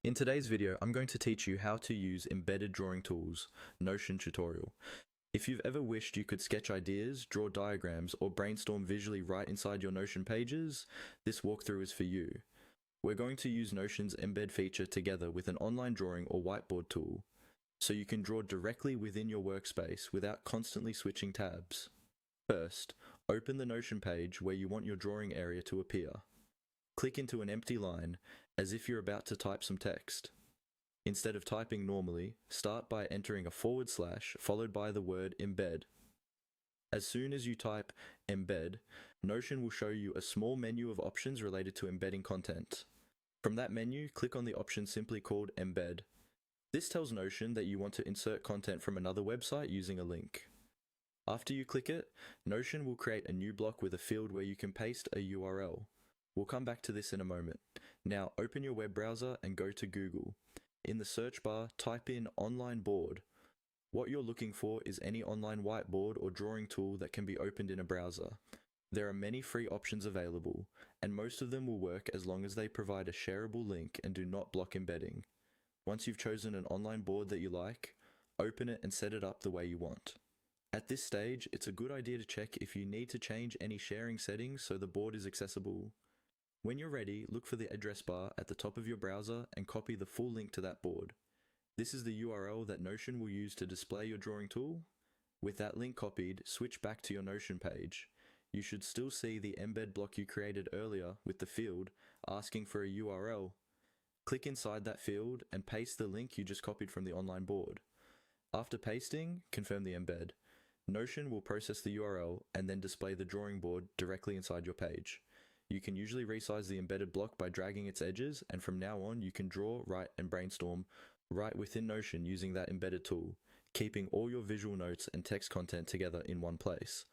In today's video, I'm going to teach you how to use embedded drawing tools, Notion tutorial. If you've ever wished you could sketch ideas, draw diagrams, or brainstorm visually right inside your Notion pages, this walkthrough is for you. We're going to use Notion's embed feature together with an online drawing or whiteboard tool, so you can draw directly within your workspace without constantly switching tabs. First, open the Notion page where you want your drawing area to appear. Click into an empty line, as if you're about to type some text. Instead of typing normally, start by entering a / followed by the word embed. As soon as you type embed, Notion will show you a small menu of options related to embedding content. From that menu, click on the option simply called embed. This tells Notion that you want to insert content from another website using a link. After you click it, Notion will create a new block with a field where you can paste a URL. We'll come back to this in a moment. Now open your web browser and go to Google. In the search bar, type in online board. What you're looking for is any online whiteboard or drawing tool that can be opened in a browser. There are many free options available, and most of them will work as long as they provide a shareable link and do not block embedding. Once you've chosen an online board that you like, open it and set it up the way you want. At this stage, it's a good idea to check if you need to change any sharing settings so the board is accessible. When you're ready, look for the address bar at the top of your browser and copy the full link to that board. This is the URL that Notion will use to display your drawing tool. With that link copied, switch back to your Notion page. You should still see the embed block you created earlier with the field asking for a URL. Click inside that field and paste the link you just copied from the online board. After pasting, confirm the embed. Notion will process the URL and then display the drawing board directly inside your page. You can usually resize the embedded block by dragging its edges, and from now on you can draw, write, and brainstorm right within Notion using that embedded tool, keeping all your visual notes and text content together in one place.